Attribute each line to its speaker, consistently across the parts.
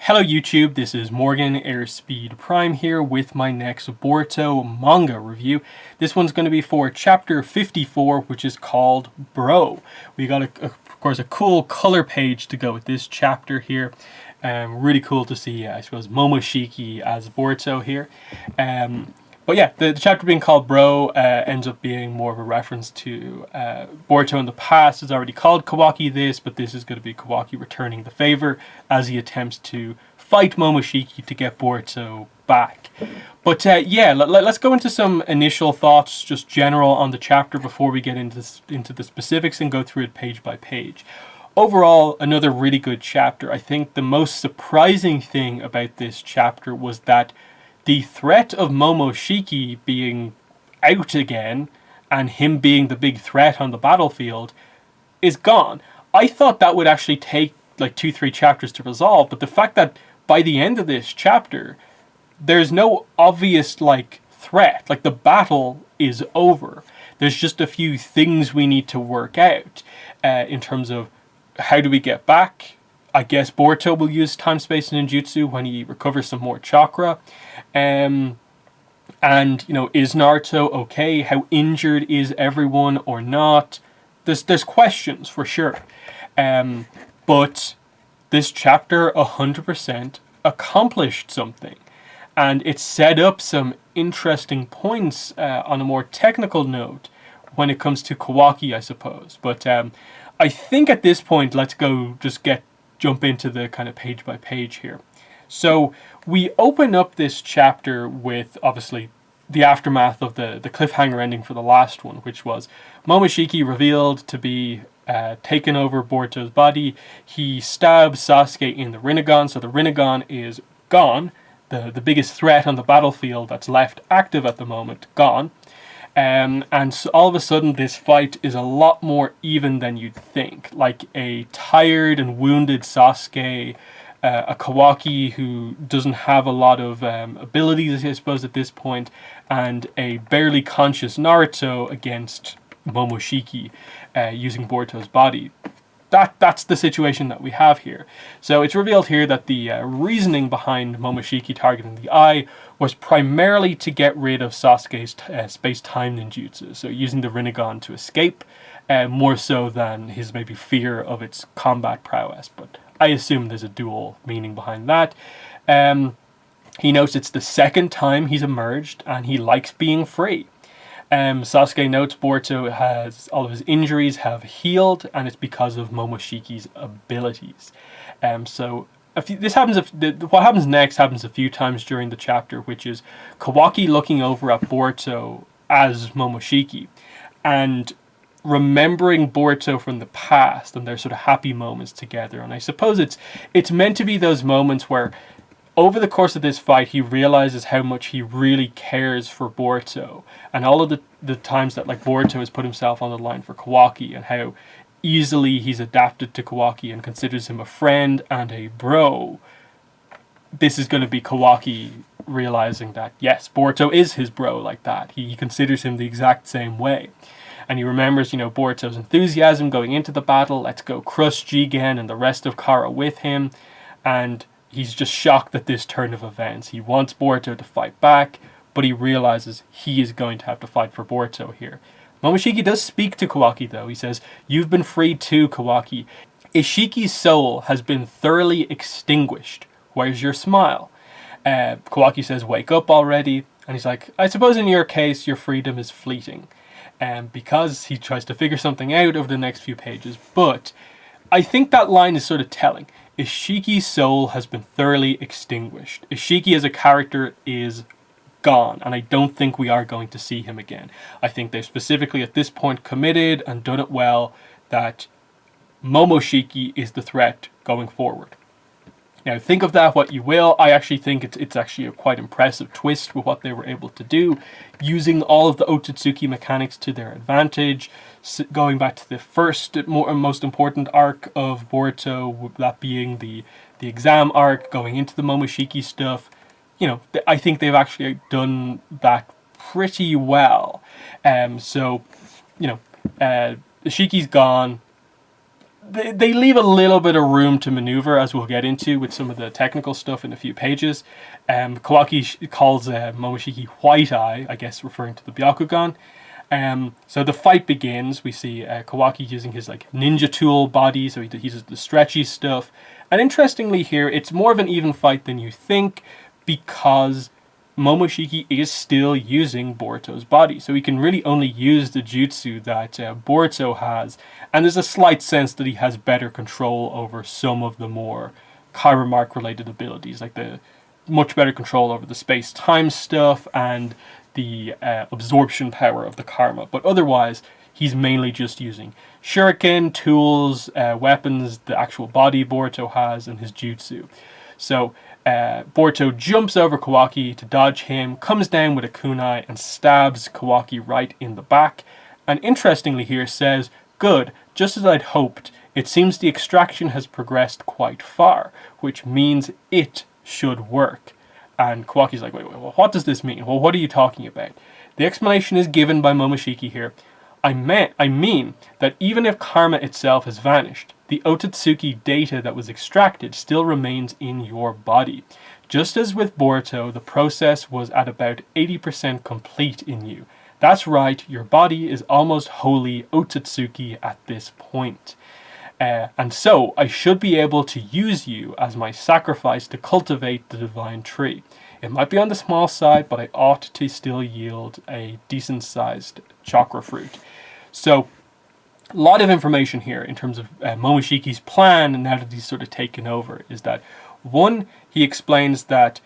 Speaker 1: Hello YouTube, this is Morgan Airspeed Prime here with my next Boruto manga review. This one's going to be for chapter 54, which is called Bro. We got, of course, a cool color page to go with this chapter here. Really cool to see, I suppose, Momoshiki as Boruto here. But yeah, the chapter being called Bro ends up being more of a reference to Boruto in the past. It's already called Kawaki this, but this is going to be Kawaki returning the favor as he attempts to fight Momoshiki to get Boruto back. But yeah, let's go into some initial thoughts, just general on the chapter before we get into the specifics and go through it page by page. Overall, another really good chapter. I think the most surprising thing about this chapter was that the threat of Momoshiki being out again and him being the big threat on the battlefield is gone. I thought that would actually take like 2-3 chapters to resolve, but the fact that by the end of this chapter there's no obvious like threat, like the battle is over. There's just a few things we need to work out in terms of how do we get back. I guess Boruto will use time, space, and ninjutsu when he recovers some more chakra. And, you know, is Naruto okay? How injured is everyone or not? There's questions for sure. But this chapter 100% accomplished something. And it set up some interesting points on a more technical note when it comes to Kawaki, I suppose. But I think at this point, let's go jump into the kind of page by page here. So we open up this chapter with obviously the aftermath of the cliffhanger ending for the last one, which was Momoshiki revealed to be taken over Boruto's body. He stabs Sasuke in the Rinnegan, so the Rinnegan is gone. The biggest threat on the battlefield that's left active at the moment, gone. And so all of a sudden this fight is a lot more even than you'd think. Like a tired and wounded Sasuke, a Kawaki who doesn't have a lot of abilities, I suppose, at this point, and a barely conscious Naruto against Momoshiki using Boruto's body. That's the situation that we have here. So it's revealed here that the reasoning behind Momoshiki targeting the eye was primarily to get rid of Sasuke's space-time ninjutsu, so using the Rinnegan to escape, more so than his maybe fear of its combat prowess, but I assume there's a dual meaning behind that. He notes it's the second time he's emerged, and he likes being free. Sasuke notes Boruto has all of his injuries have healed, and it's because of Momoshiki's abilities. So what happens next happens a few times during the chapter, which is Kawaki looking over at Boruto as Momoshiki and remembering Boruto from the past and their sort of happy moments together. And I suppose it's meant to be those moments where over the course of this fight, he realizes how much he really cares for Boruto, and all of the times that like Boruto has put himself on the line for Kawaki, and how easily he's adapted to Kawaki and considers him a friend and a bro. This is going to be Kawaki realizing that, yes, Boruto is his bro like that. He considers him the exact same way. And he remembers, you know, Boruto's enthusiasm going into the battle. Let's go crush Jigen and the rest of Kara with him. And he's just shocked at this turn of events. He wants Boruto to fight back, but he realizes he is going to have to fight for Boruto here. Momoshiki does speak to Kawaki though. He says, "You've been freed too, Kawaki. Ishiki's soul has been thoroughly extinguished. Where's your smile?" Kawaki says, "Wake up already." And he's like, "I suppose in your case, your freedom is fleeting." Because he tries to figure something out over the next few pages. But I think that line is sort of telling. Ishiki's soul has been thoroughly extinguished. Ishiki as a character is gone, and I don't think we are going to see him again. I think they've specifically at this point committed and done it well that Momoshiki is the threat going forward. Now, think of that what you will. I actually think it's actually a quite impressive twist with what they were able to do, using all of the Otsutsuki mechanics to their advantage, going back to the first most important arc of Boruto, that being the exam arc, going into the Momoshiki stuff. You know, I think they've actually done that pretty well. So, you know, Ishiki's gone. they leave a little bit of room to maneuver, as we'll get into with some of the technical stuff in a few pages. Kawaki calls Momoshiki White Eye, I guess referring to the Byakugan. So the fight begins. We see Kawaki using his like ninja tool body, so he uses the stretchy stuff. And interestingly here, it's more of an even fight than you think, because Momoshiki is still using Boruto's body. So he can really only use the jutsu that Boruto has. And there's a slight sense that he has better control over some of the more Kyber Mark related abilities, like the much better control over the space-time stuff and the absorption power of the karma. But otherwise, he's mainly just using shuriken, tools, weapons, the actual body Boruto has, and his jutsu. So Boruto jumps over Kawaki to dodge him, comes down with a kunai, and stabs Kawaki right in the back. And interestingly here says, "Good, just as I'd hoped. It seems the extraction has progressed quite far, which means it should work." And Kawaki's like, wait, what does this mean? Well, what are you talking about? The explanation is given by Momoshiki here. I mean that even if karma itself has vanished, the Otsutsuki data that was extracted still remains in your body. Just as with Boruto, the process was at about 80% complete in you. That's right, your body is almost wholly Otsutsuki at this point. And so, I should be able to use you as my sacrifice to cultivate the divine tree. It might be on the small side, but I ought to still yield a decent-sized chakra fruit. So, a lot of information here in terms of Momoshiki's plan, and now that he's sort of taken over, is that, one, he explains that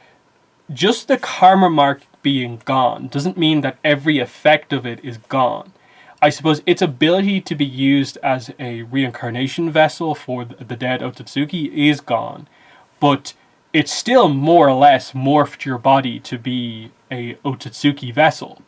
Speaker 1: just the karma mark being gone doesn't mean that every effect of it is gone. I suppose its ability to be used as a reincarnation vessel for the dead Otsutsuki is gone, but it's still more or less morphed your body to be a Otsutsuki vessel.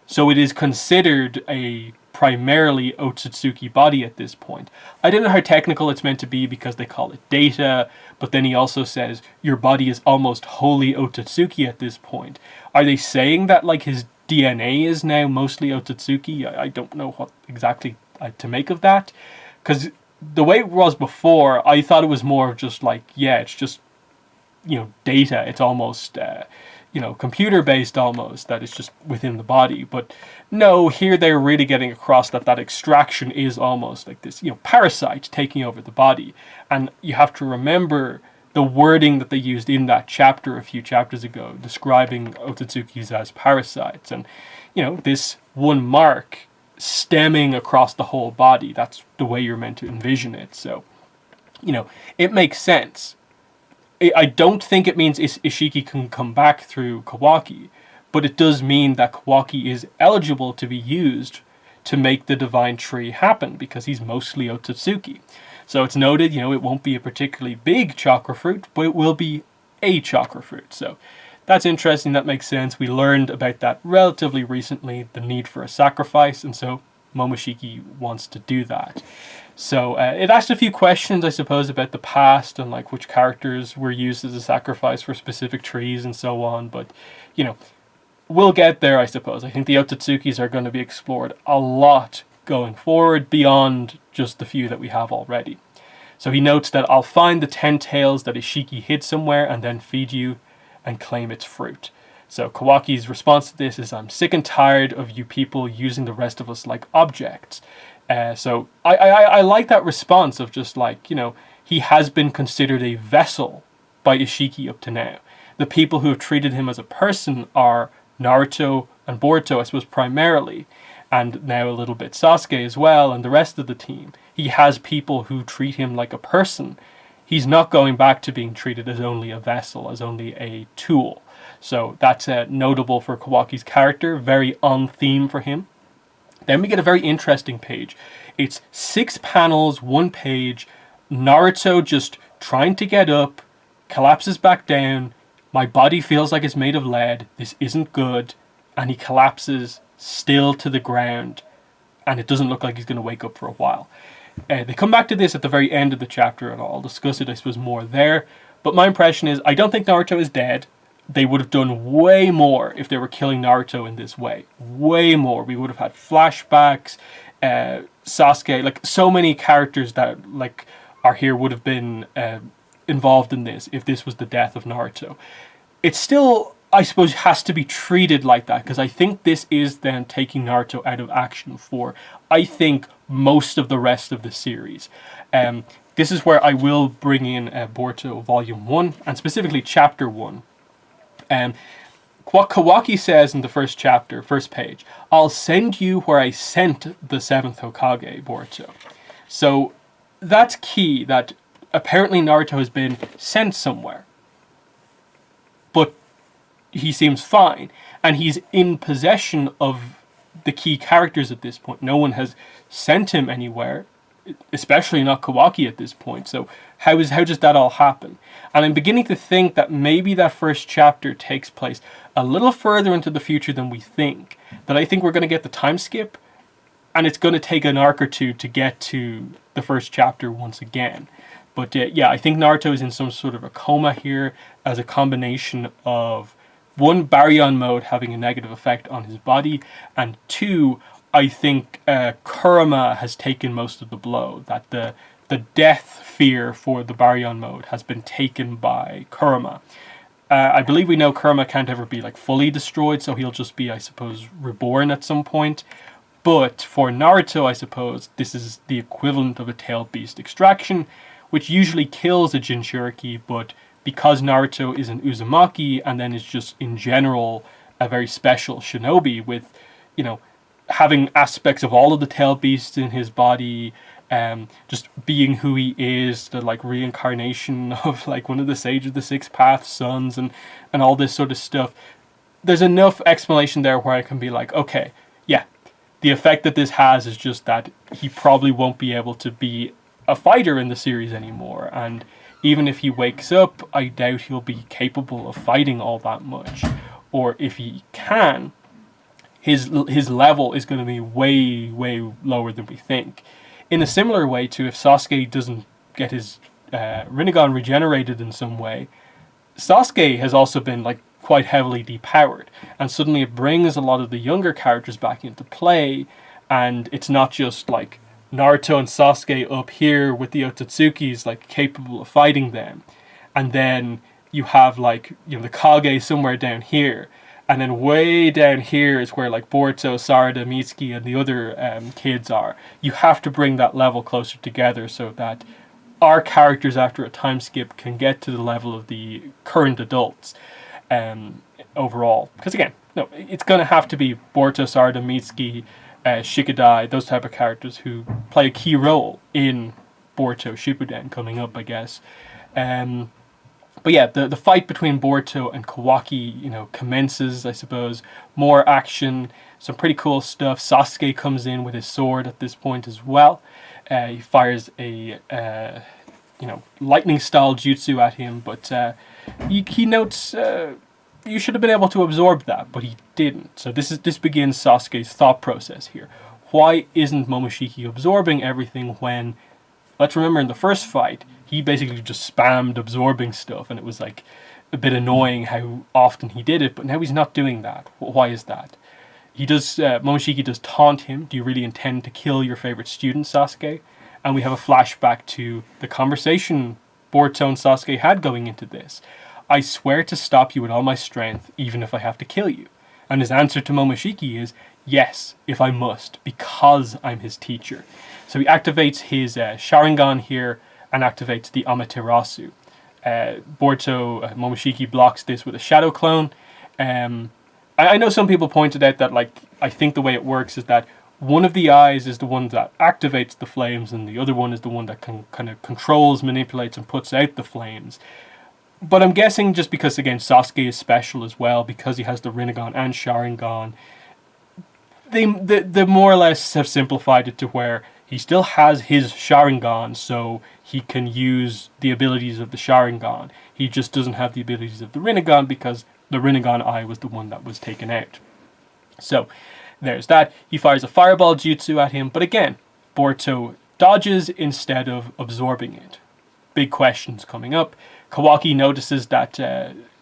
Speaker 1: So it is considered a primarily Otsutsuki body at this point. I don't know how technical it's meant to be because they call it data, but then he also says your body is almost wholly Otsutsuki at this point. Are they saying that like his DNA is now mostly Otsutsuki? I don't know what exactly to make of that, because the way it was before, I thought it was more of just like, yeah, it's just, data. It's almost, computer based almost, that it's just within the body. But no, here they're really getting across that extraction is almost like this, parasite taking over the body. And you have to remember the wording that they used in that chapter a few chapters ago, describing Otsutsukis as parasites. And, this one mark stemming across the whole body, that's the way you're meant to envision it. So, it makes sense. I don't think it means Ishiki can come back through Kawaki, but it does mean that Kawaki is eligible to be used to make the divine tree happen, because he's mostly Otsutsuki. So it's noted, it won't be a particularly big chakra fruit, but it will be a chakra fruit. So that's interesting, that makes sense. We learned about that relatively recently, the need for a sacrifice, and so Momoshiki wants to do that. So it asked a few questions, I suppose, about the past and like which characters were used as a sacrifice for specific trees and so on. But, we'll get there, I suppose. I think the Otsutsukis are going to be explored a lot going forward beyond just the few that we have already. So he notes that I'll find the 10 tails that Ishiki hid somewhere and then feed you and claim its fruit. So Kawaki's response to this is, I'm sick and tired of you people using the rest of us like objects. So I like that response of just like, he has been considered a vessel by Ishiki up to now. The people who have treated him as a person are Naruto and Boruto, I suppose, primarily, and now a little bit Sasuke as well, and the rest of the team. He has people who treat him like a person. He's not going back to being treated as only a vessel, as only a tool. So that's notable for Kawaki's character, very on theme for him. Then we get a very interesting page. It's 6 panels, 1 page, Naruto just trying to get up, collapses back down, my body feels like it's made of lead, this isn't good, and he collapses still to the ground, and it doesn't look like he's going to wake up for a while. They come back to this at the very end of the chapter, and I'll discuss it, I suppose, more there. But my impression is, I don't think Naruto is dead. They would have done way more if they were killing Naruto in this way. Way more. We would have had flashbacks. Sasuke, like so many characters that like are here would have been involved in this if this was the death of Naruto. It still, I suppose, has to be treated like that, because I think this is then taking Naruto out of action for, I think, most of the rest of the series. This is where I will bring in Boruto Volume 1, and specifically Chapter 1. What Kawaki says in the first chapter, first page, "I'll send you where I sent the 7th Hokage, Boruto." So that's key, that apparently Naruto has been sent somewhere. But he seems fine, and he's in possession of the key characters at this point. No one has sent him anywhere, especially not Kawaki at this point. So how does that all happen? And I'm beginning to think that maybe that first chapter takes place a little further into the future than we think. That I think we're going to get the time skip, and it's going to take an arc or two to get to the first chapter once again. But yeah, I think Naruto is in some sort of a coma here as a combination of, one, Baryon mode having a negative effect on his body, and two, I think Kurama has taken most of the blow. That the death fear for the Baryon mode has been taken by Kurama. I believe we know Kurama can't ever be like fully destroyed, so he'll just be, I suppose, reborn at some point. But for Naruto, I suppose, this is the equivalent of a tail beast extraction, which usually kills a Jinchuriki, but because Naruto is an Uzumaki, and then is just in general a very special shinobi with, you know, having aspects of all of the tail beasts in his body, just being who he is, the like reincarnation of like one of the Sage of the Six Path sons, and all this sort of stuff. There's enough explanation there where I can be like, okay, yeah, the effect that this has is just that he probably won't be able to be a fighter in the series anymore, and even if he wakes up, I doubt he'll be capable of fighting all that much. Or if he can, his level is going to be way, way lower than we think. In a similar way to if Sasuke doesn't get his Rinnegan regenerated in some way, Sasuke has also been like quite heavily depowered, and suddenly it brings a lot of the younger characters back into play, and it's not just like Naruto and Sasuke up here with the Otsutsukis like capable of fighting them, and then you have like, you know, the Kage somewhere down here, and then way down here is where like Boruto, Sarada, Mitsuki, and the other kids are. You have to bring that level closer together so that our characters after a time skip can get to the level of the current adults overall. Because again, no, it's going to have to be Boruto, Sarada, Mitsuki, Shikadai, those type of characters who play a key role in Boruto Shippuden coming up, I guess. But yeah, the fight between Boruto and Kawaki, you know, commences, I suppose. More action, some pretty cool stuff. Sasuke comes in with his sword at this point as well. He fires a lightning style jutsu at him, but he notes you should have been able to absorb that, but he didn't. So this begins Sasuke's thought process here. Why isn't Momoshiki absorbing everything when, let's remember in the first fight, he basically just spammed absorbing stuff, and it was like a bit annoying how often he did it, but now he's not doing that. Why is that? Momoshiki does taunt him, "Do you really intend to kill your favorite student, Sasuke?" And we have a flashback to the conversation Boruto and Sasuke had going into this. "I swear to stop you with all my strength, even if I have to kill you." And his answer to Momoshiki is, "Yes, if I must, because I'm his teacher." So he activates his Sharingan here, and activates the Amaterasu. Momoshiki blocks this with a Shadow Clone. I know some people pointed out that, like, I think the way it works is that one of the eyes is the one that activates the flames, and the other one is the one that kind of controls, manipulates, and puts out the flames. But I'm guessing just because, again, Sasuke is special as well, because he has the Rinnegan and Sharingan, they more or less have simplified it to where he still has his Sharingan, so he can use the abilities of the Sharingan. He just doesn't have the abilities of the Rinnegan because the Rinnegan eye was the one that was taken out. So there's that. He fires a fireball jutsu at him, but again, Boruto dodges instead of absorbing it. Big questions coming up. Kawaki notices that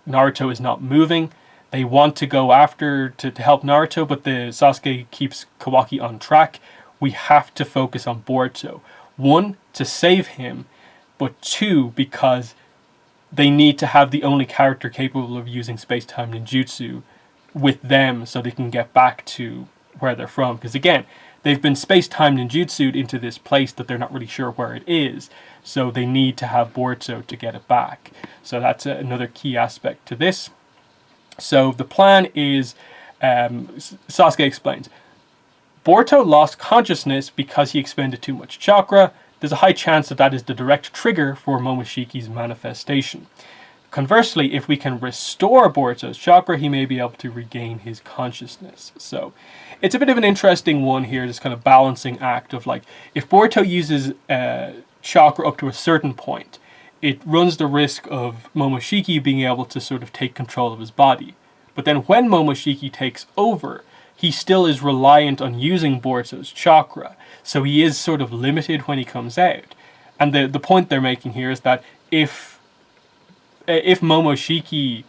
Speaker 1: Naruto is not moving. They want to go after to help Naruto, but the Sasuke keeps Kawaki on track. we have to focus on Boruto. One, to save him, but two, because they need to have the only character capable of using space-time ninjutsu with them so they can get back to where they're from. Because again, they've been space-time ninjutsu'd into this place that they're not really sure where it is. So they need to have Boruto to get it back. So that's another key aspect to this. So the plan is, Sasuke explains, Boruto lost consciousness because he expended too much chakra. There's a high chance that is the direct trigger for Momoshiki's manifestation. Conversely, if we can restore Boruto's chakra, he may be able to regain his consciousness. So it's a bit of an interesting one here, this kind of balancing act of like, if Boruto uses chakra up to a certain point, it runs the risk of Momoshiki being able to sort of take control of his body. But then when Momoshiki takes over, he still is reliant on using Boruto's chakra. So he is sort of limited when he comes out. And the point they're making here is that if Momoshiki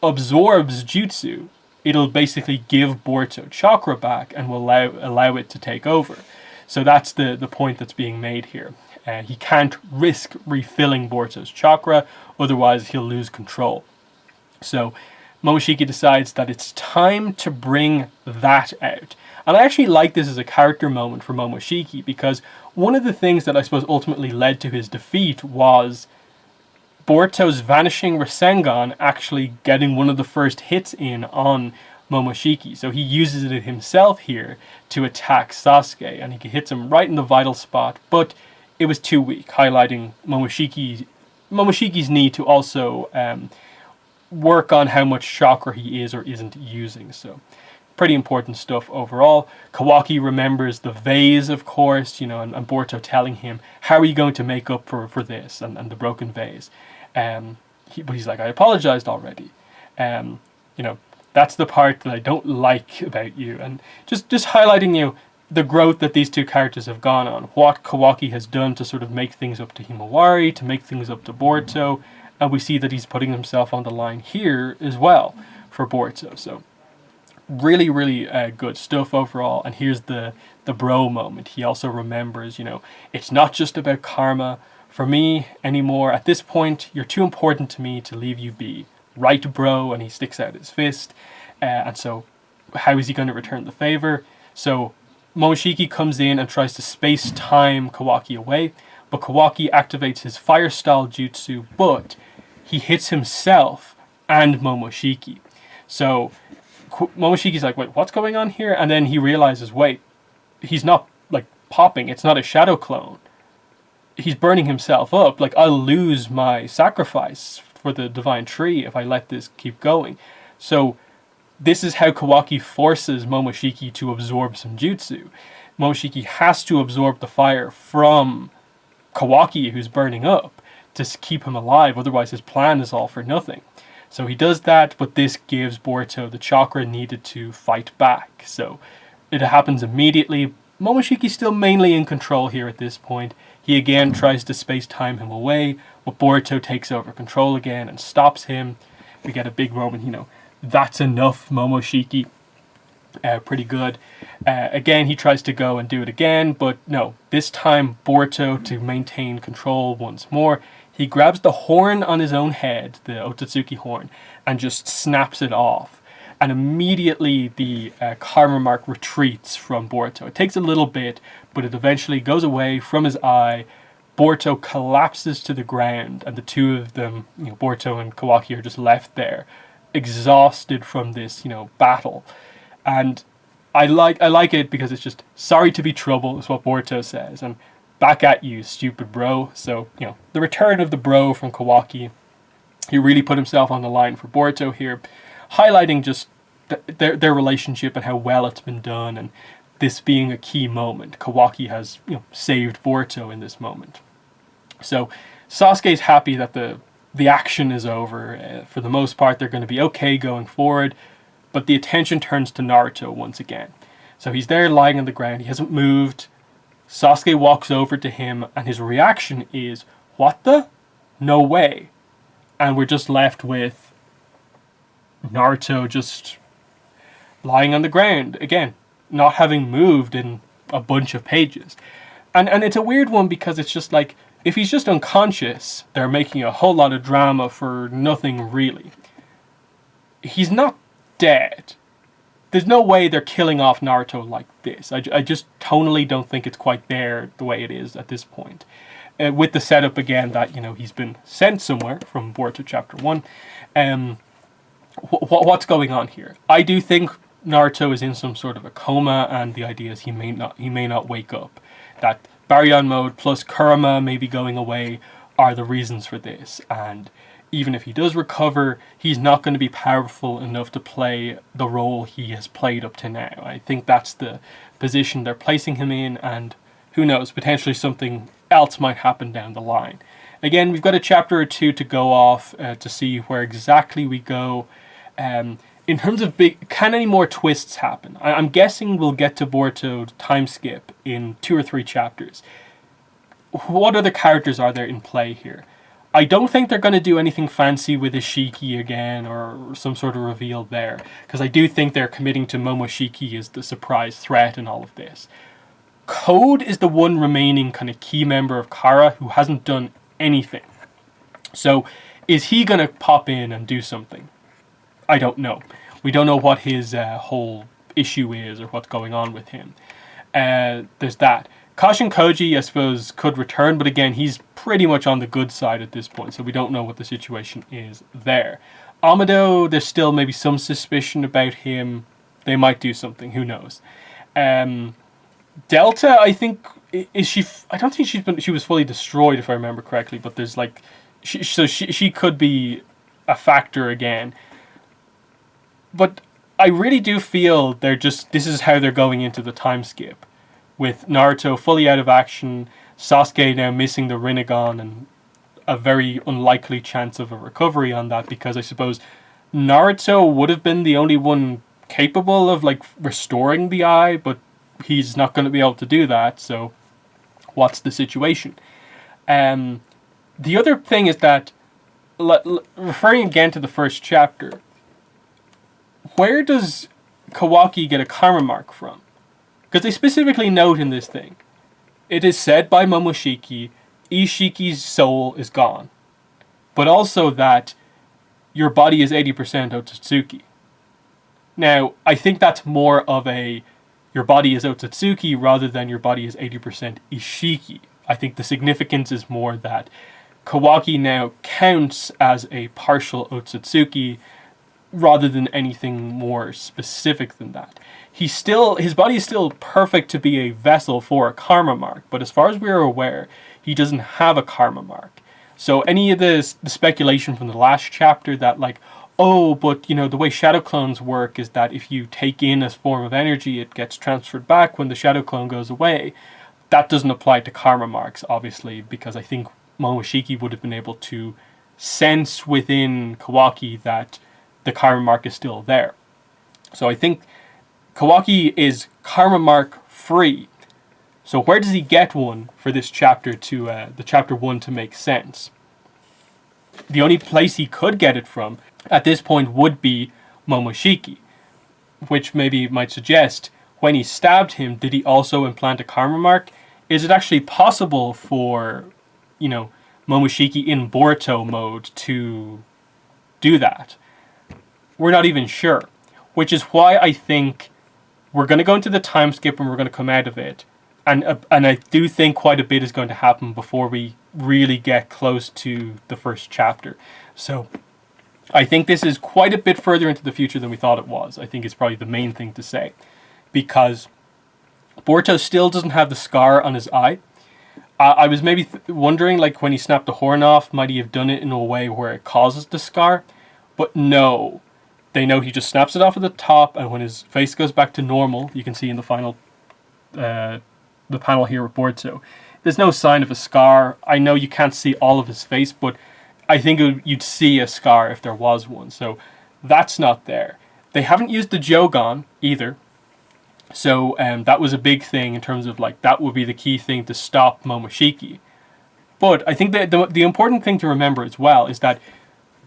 Speaker 1: absorbs jutsu, it'll basically give Boruto chakra back and will allow it to take over. So that's the point that's being made here. He can't risk refilling Boruto's chakra, otherwise he'll lose control. So Momoshiki decides that it's time to bring that out. And I actually like this as a character moment for Momoshiki, because one of the things that I suppose ultimately led to his defeat was Boruto's vanishing Rasengan actually getting one of the first hits in on Momoshiki. So he uses it himself here to attack Sasuke, and he hits him right in the vital spot, but it was too weak, highlighting Momoshiki's need to also work on how much chakra he is or isn't using. So pretty important stuff overall. Kawaki remembers the vase, of course, and Boruto telling him, how are you going to make up for this and the broken vase? But he's like, I apologized already. That's the part that I don't like about you. And just highlighting the growth that these two characters have gone on, what Kawaki has done to sort of make things up to Himawari, to make things up to Boruto, and we see that he's putting himself on the line here as well for Boruto. So really, really good stuff overall. And here's the bro moment. He also remembers, it's not just about karma for me anymore. At this point, you're too important to me to leave you be. Right, bro? And he sticks out his fist. And so how is he going to return the favor? So Momoshiki comes in and tries to space-time Kawaki away, but Kawaki activates his fire-style jutsu, but he hits himself and Momoshiki. So Momoshiki's like, wait, what's going on here? And then he realizes, wait, he's not like popping. It's not a shadow clone. He's burning himself up. Like, I'll lose my sacrifice for the divine tree if I let this keep going. So this is how Kawaki forces Momoshiki to absorb some jutsu. Momoshiki has to absorb the fire from Kawaki, who's burning up, to keep him alive. Otherwise his plan is all for nothing. So he does that, but this gives Boruto the chakra needed to fight back. So it happens immediately. Momoshiki's still mainly in control here at this point. He again tries to space-time him away, but Boruto takes over control again and stops him. We get a big moment, that's enough, Momoshiki. Pretty good. Again, he tries to go and do it again, but no. This time, Boruto, to maintain control once more, he grabs the horn on his own head, the Otsutsuki horn, and just snaps it off. And immediately the karma mark retreats from Boruto. It takes a little bit, but it eventually goes away from his eye. Boruto collapses to the ground, and the two of them, Boruto and Kawaki, are just left there, exhausted from this, battle. And I like it because it's just, sorry to be trouble, is what Boruto says, and back at you, stupid bro. So, the return of the bro from Kawaki. He really put himself on the line for Boruto here, highlighting just their relationship and how well it's been done, and this being a key moment. Kawaki has, saved Boruto in this moment. So Sasuke's happy that the action is over. For the most part, they're going to be okay going forward, but the attention turns to Naruto once again. So he's there lying on the ground. He hasn't moved. Sasuke walks over to him, and his reaction is, what the? No way. And we're just left with Naruto just lying on the ground. Again, not having moved in a bunch of pages. And it's a weird one because it's just like, if he's just unconscious, they're making a whole lot of drama for nothing really. He's not dead. There's no way they're killing off Naruto like this. I just tonally don't think it's quite there the way it is at this point. With the setup again that, he's been sent somewhere from Boruto Chapter 1. What's going on here? I do think Naruto is in some sort of a coma, and the idea is he may not wake up. That Baryon mode plus Kurama maybe going away are the reasons for this, and even if he does recover, he's not going to be powerful enough to play the role he has played up to now. I think that's the position they're placing him in, and who knows, potentially something else might happen down the line. Again, we've got a chapter or two to go off to see where exactly we go. In terms of can any more twists happen? I'm guessing we'll get to Boruto time skip in 2 or 3 chapters. What other characters are there in play here? I don't think they're going to do anything fancy with Ishiki again or some sort of reveal there, because I do think they're committing to Momoshiki as the surprise threat in all of this. Code is the one remaining kind of key member of Kara who hasn't done anything. So is he going to pop in and do something? I don't know. We don't know what his whole issue is or what's going on with him. There's that. Kashin Koji, I suppose, could return, but again, he's pretty much on the good side at this point, so we don't know what the situation is there. Amado, there's still maybe some suspicion about him. They might do something, who knows. Delta, I think, I don't think she was fully destroyed, if I remember correctly, but there's like, she could be a factor again. But I really do feel this is how they're going into the time skip. With Naruto fully out of action, Sasuke now missing the Rinnegan, and a very unlikely chance of a recovery on that, because I suppose Naruto would have been the only one capable of like restoring the eye, but he's not going to be able to do that, so what's the situation? The other thing is that, referring again to the first chapter, where does Kawaki get a karma mark from? Because they specifically note in this thing, it is said by Momoshiki, Ishiki's soul is gone. But also that your body is 80% Otsutsuki. Now, I think that's more of your body is Otsutsuki rather than your body is 80% Ishiki. I think the significance is more that Kawaki now counts as a partial Otsutsuki rather than anything more specific than that. His body is still perfect to be a vessel for a karma mark, but as far as we are aware, he doesn't have a karma mark. So any of the speculation from the last chapter that like, oh, but the way shadow clones work is that if you take in a form of energy, it gets transferred back when the shadow clone goes away. That doesn't apply to karma marks, obviously, because I think Momoshiki would have been able to sense within Kawaki that the karma mark is still there. So I think Kawaki is karma mark free. So where does he get one for this chapter the chapter 1 to make sense? The only place he could get it from at this point would be Momoshiki, which maybe might suggest when he stabbed him, did he also implant a karma mark? Is it actually possible for, Momoshiki in Boruto mode to do that? We're not even sure, which is why I think we're going to go into the time skip and we're going to come out of it. And I do think quite a bit is going to happen before we really get close to the first chapter. So I think this is quite a bit further into the future than we thought it was. I think it's probably the main thing to say. Because Boruto still doesn't have the scar on his eye. I was maybe wondering, like, when he snapped the horn off, might he have done it in a way where it causes the scar? But no. They know he just snaps it off at the top, and when his face goes back to normal, you can see in the final, the panel here with Boruto, there's no sign of a scar. I know you can't see all of his face, but I think you'd see a scar if there was one. So that's not there. They haven't used the Jogan either. So that was a big thing in terms of like that would be the key thing to stop Momoshiki. But I think that the important thing to remember as well is that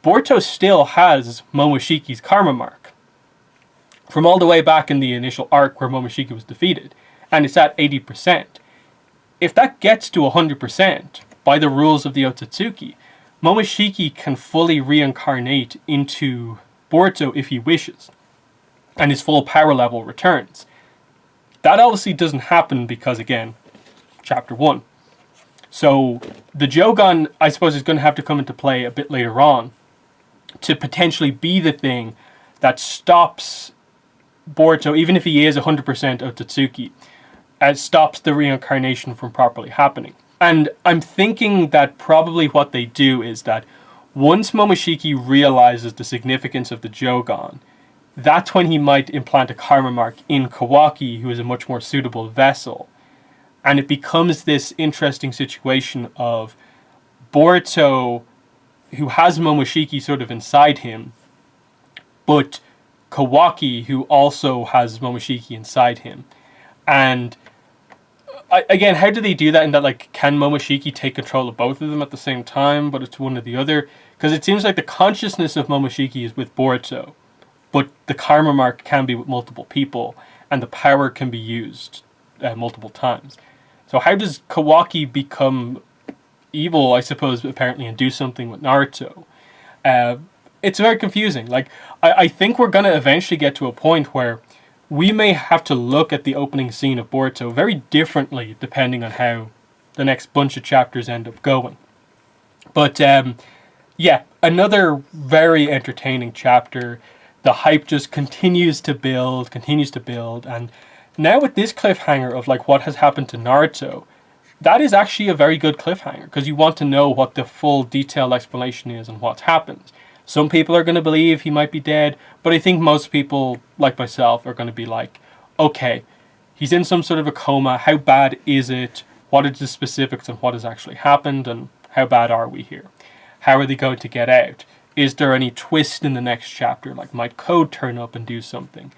Speaker 1: Boruto still has Momoshiki's karma mark from all the way back in the initial arc where Momoshiki was defeated. and it's at 80%. If that gets to 100%, by the rules of the Otsutsuki, Momoshiki can fully reincarnate into Boruto if he wishes, and his full power level returns. That obviously doesn't happen because, again, Chapter 1. So the Jogan, I suppose, is going to have to come into play a bit later on to potentially be the thing that stops Boruto, even if he is 100% Otsutsuki, as stops the reincarnation from properly happening. And I'm thinking that probably what they do is that once Momoshiki realizes the significance of the Jogan, that's when he might implant a karma mark in Kawaki, who is a much more suitable vessel. And it becomes this interesting situation of Boruto, who has Momoshiki sort of inside him, but Kawaki, who also has Momoshiki inside him. And again, how do they do that? In that, like, can Momoshiki take control of both of them at the same time, but it's one or the other? Because it seems like the consciousness of Momoshiki is with Boruto, but the karma mark can be with multiple people, and the power can be used multiple times. So how does Kawaki become evil, I suppose, apparently, and do something with Naruto? It's very confusing. Like, I think we're going to eventually get to a point where we may have to look at the opening scene of Boruto very differently depending on how the next bunch of chapters end up going. But yeah, another very entertaining chapter. The hype just continues to build, and now with this cliffhanger of like what has happened to Naruto, that is actually a very good cliffhanger because you want to know what the full detailed explanation is and what's happened. Some people are going to believe he might be dead, but I think most people, like myself, are going to be like, okay, he's in some sort of a coma. How bad is it? What are the specifics on what has actually happened, and how bad are we here? How are they going to get out? Is there any twist in the next chapter? Like, might Code turn up and do something?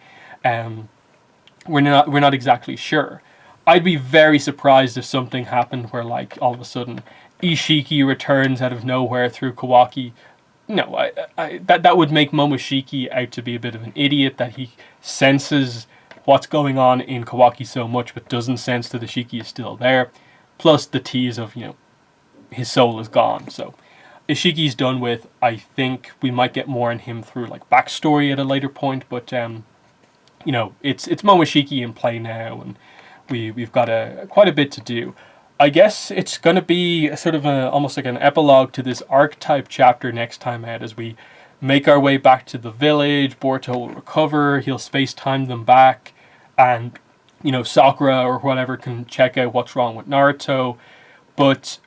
Speaker 1: We're not exactly sure. I'd be very surprised if something happened where, like, all of a sudden Ishiki returns out of nowhere through Kawaki. No, that would make Momoshiki out to be a bit of an idiot, that he senses what's going on in Kawaki so much but doesn't sense that Ishiki is still there. Plus the tease of, his soul is gone. So Ishiki's done with. I think we might get more on him through like backstory at a later point, but it's Momoshiki in play now, and we've got quite a bit to do. I guess it's going to be a sort of almost like an epilogue to this archetype chapter next time out, as we make our way back to the village. Boruto will recover, he'll space-time them back, and Sakura or whatever can check out what's wrong with Naruto. But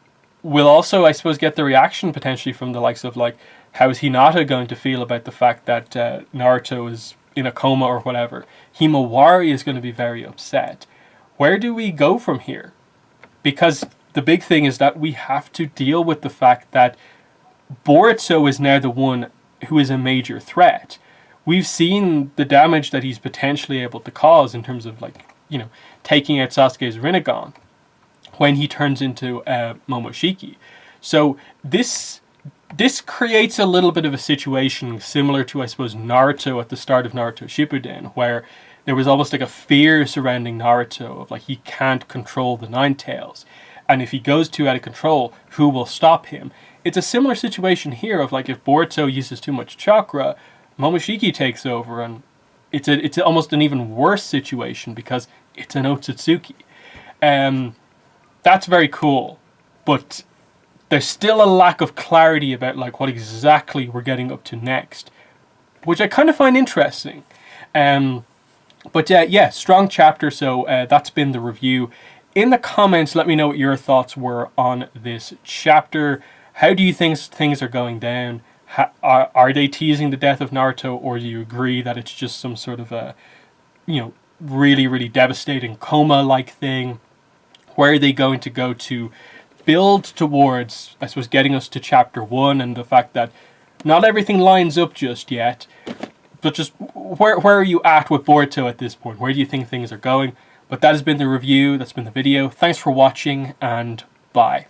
Speaker 1: we'll also, I suppose, get the reaction potentially from the likes of, like, how is Hinata going to feel about the fact that Naruto is in a coma or whatever. Himawari is going to be very upset. Where do we go from here? Because the big thing is that we have to deal with the fact that Boruto is now the one who is a major threat. We've seen the damage that he's potentially able to cause in terms of, like, taking out Sasuke's Rinnegan when he turns into Momoshiki. So this creates a little bit of a situation similar to, I suppose, Naruto at the start of Naruto Shippuden, where there was almost like a fear surrounding Naruto of, like, he can't control the Nine Tails, and if he goes too out of control, who will stop him? It's a similar situation here of, like, if Boruto uses too much chakra, Momoshiki takes over, and it's almost an even worse situation because it's an Otsutsuki. That's very cool, but there's still a lack of clarity about, like, what exactly we're getting up to next, which I kind of find interesting. But yeah, strong chapter. So that's been the review. In the comments, let me know what your thoughts were on this chapter. How do you think things are going down? Are they teasing the death of Naruto, or do you agree that it's just some sort of a, really, really devastating coma-like thing? Where are they going to go to build towards, I suppose, getting us to chapter 1, and the fact that not everything lines up just yet, but just where are you at with Boruto at this point? Where do you think things are going? But that has been the review. That's been the video. Thanks for watching, and bye.